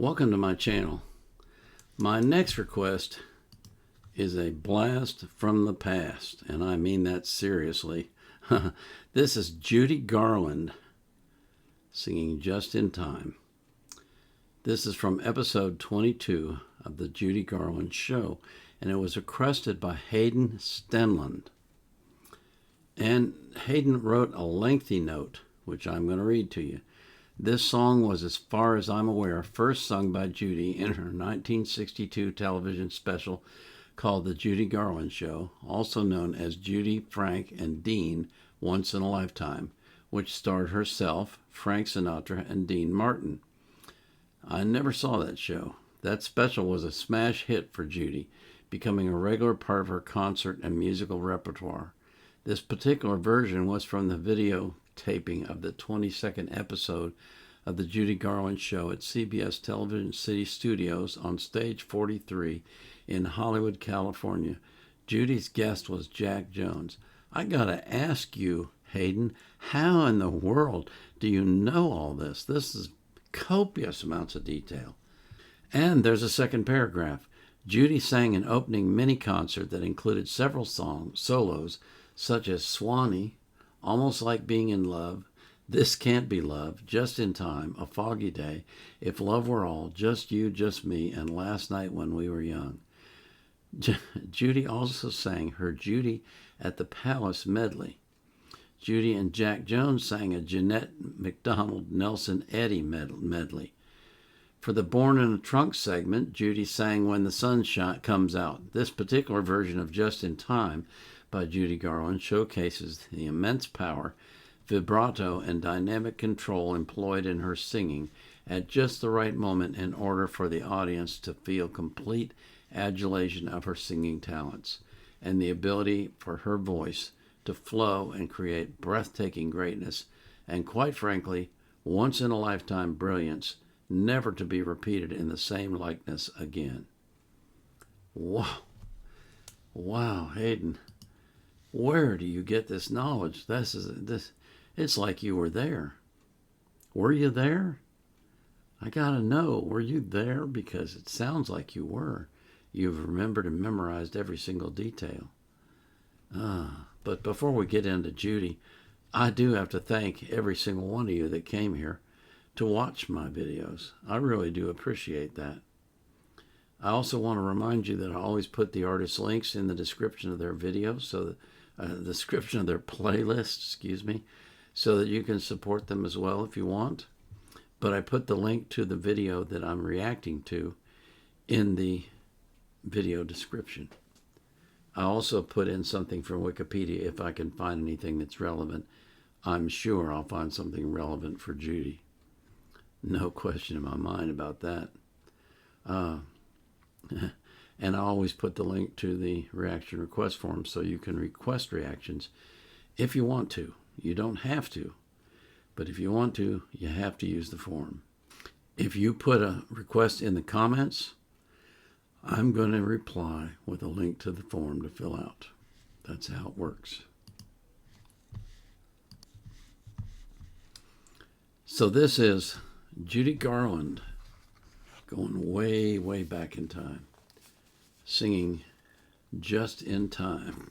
Welcome to my channel. My next request is a blast from the past, and I mean that seriously. This is Judy Garland singing Just in Time. This is from episode 22 of the Judy Garland Show, and it was requested by Hayden Stenland. And Hayden wrote a lengthy note, which I'm going to read to you. This song was, as far as I'm aware, first sung by Judy in her 1962 television special called The Judy Garland Show, also known as Judy, Frank, and Dean Once in a Lifetime, which starred herself, Frank Sinatra, and Dean Martin. I never saw that show. That special was a smash hit for Judy, becoming a regular part of her concert and musical repertoire. This particular version was from the video taping of the 22nd episode of the Judy Garland Show at CBS Television City Studios on Stage 43 in Hollywood, California. Judy's guest was Jack Jones. I gotta ask you, Hayden, how in the world do you know all this? This is copious amounts of detail. And there's a second paragraph. Judy sang an opening mini-concert that included several solos, such as Swanee, Almost Like Being in Love, This Can't Be Love, Just in Time, A Foggy Day, If Love Were All, Just You, Just Me, and Last Night When We Were Young. Judy also sang her Judy at the Palace medley. Judy and Jack Jones sang a Jeanette MacDonald Nelson Eddy medley. For the Born in a Trunk segment, Judy sang When the Sun Comes Out. This particular version of Just in Time by Judy Garland showcases the immense power, vibrato, and dynamic control employed in her singing at just the right moment in order for the audience to feel complete adulation of her singing talents and the ability for her voice to flow and create breathtaking greatness and, quite frankly, once-in-a-lifetime brilliance, never to be repeated in the same likeness again. Wow. Wow, Hayden. Where do you get this knowledge? It's like you were there. Were you there? I gotta know, were you there? Because it sounds like you were. You've remembered and memorized every single detail. But before we get into Judy, I do have to thank every single one of you that came here to watch my videos. I really do appreciate that. I also want to remind you that I always put the artist links in the description of their videos, so that the description of their playlist, so that you can support them as well if you want. But I put the link to the video that I'm reacting to in the video description. I also put in something from Wikipedia if I can find anything that's relevant. I'm sure I'll find something relevant for Judy. No question in my mind about that. And I always put the link to the reaction request form so you can request reactions if you want to. You don't have to, but if you want to, you have to use the form. If you put a request in the comments, I'm going to reply with a link to the form to fill out. That's how it works. So this is Judy Garland, going way, way back in time, singing Just in Time.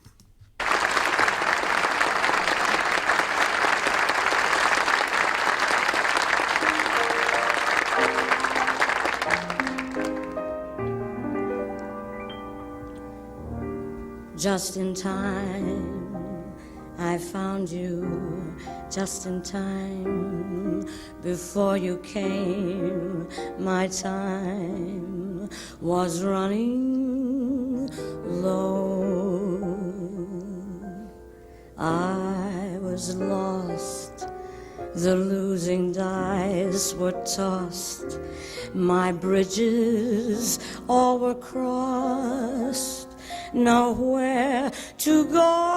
Just in time, I found you. Just in time, before you came, my time was running low. I was lost, the losing dice were tossed, my bridges all were crossed, nowhere to go.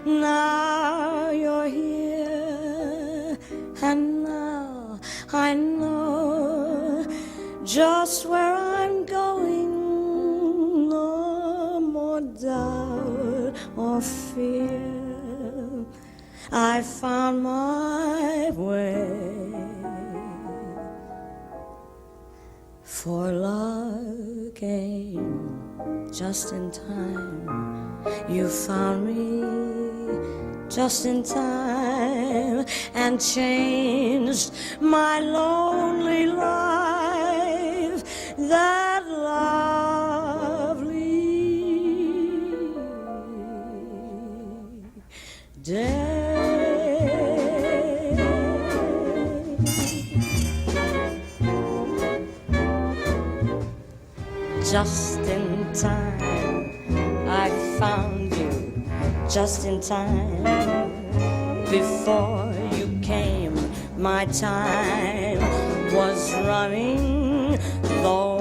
Now you're here, and now I know just where I'm going. No more doubt or fear, I found my way. For love came just in time. You found me just in time and changed my lonely life. That lovely day. Just in time, I found you. Just in time, before you came, my time was running low.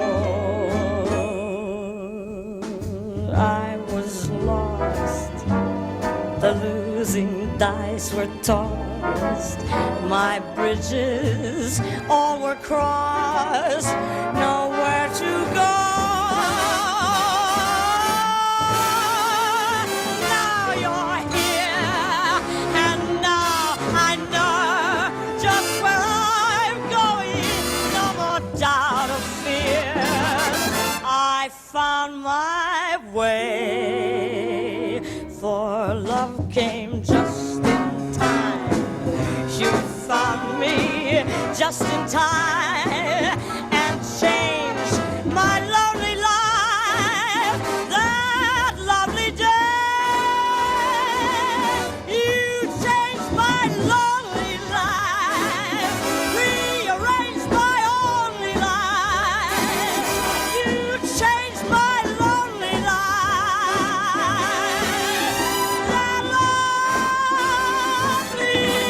I was lost, the losing dice were tossed, my bridges all were crossed, nowhere to go. Found my way, for love came just in time. You found me just in time and changed my lonely life. That lovely day, you changed my lonely life, rearranged my only life. You changed my lonely life. That lovely day.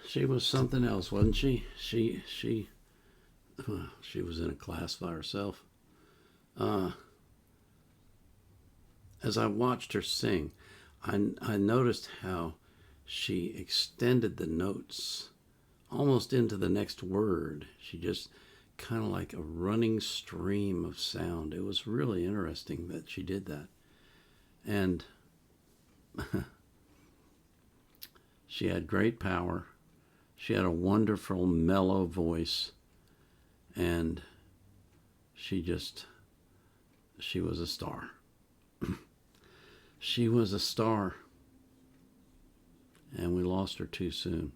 She was something else, wasn't she? She was in a class by herself. As I watched her sing, I noticed how she extended the notes almost into the next word. She just kind of like a running stream of sound. It was really interesting that she did that. And she had great power. She had a wonderful, mellow voice, and she was a star. She was a star, and we lost her too soon,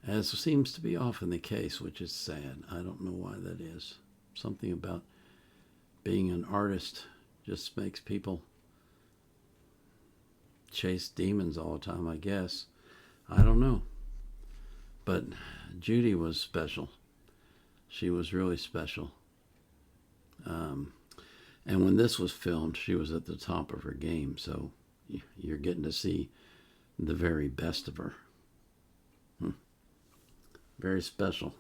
as seems to be often the case, which is sad. I don't know why that is. Something about being an artist just makes people chase demons all the time, I guess. I don't know. But Judy was special. She was really special. And when this was filmed, she was at the top of her game. So you're getting to see the very best of her. Very special.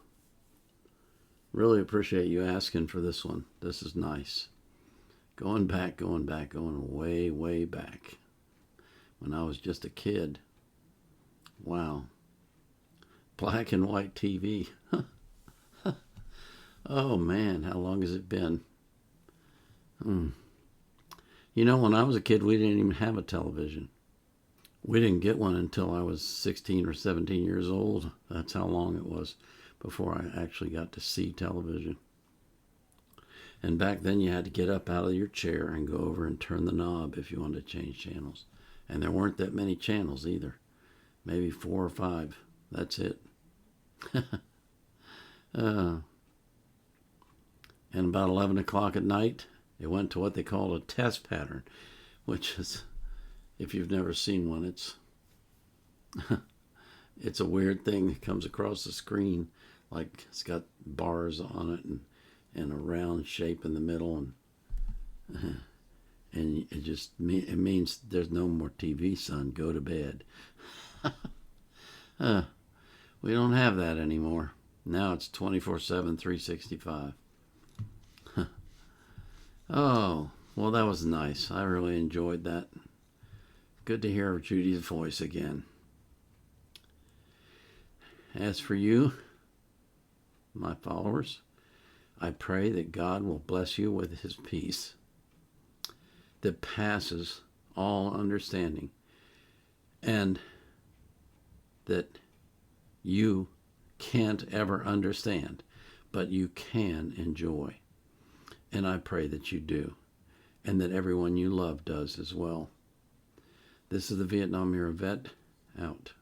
Really appreciate you asking for this one. This is nice. Going way, way back. When I was just a kid. Wow. Black and white TV. Oh man, how long has it been? You know, when I was a kid, we didn't even have a television. We didn't get one until I was 16 or 17 years old. That's how long it was before I actually got to see television. And back then you had to get up out of your chair and go over and turn the knob if you wanted to change channels. And there weren't that many channels either. Maybe 4 or 5. That's it. And about 11 o'clock at night, it went to what they call a test pattern, which is, if you've never seen one, it's a weird thing that comes across the screen, like it's got bars on it and a round shape in the middle, and it means there's no more TV, son. Go to bed. We don't have that anymore. Now it's 24/7, 365. Oh, well, that was nice. I really enjoyed that. Good to hear Judy's voice again. As for you, my followers, I pray that God will bless you with his peace that passes all understanding, and that you can't ever understand, but you can enjoy. And I pray that you do, and that everyone you love does as well. This is the Vietnam Era Vet, out.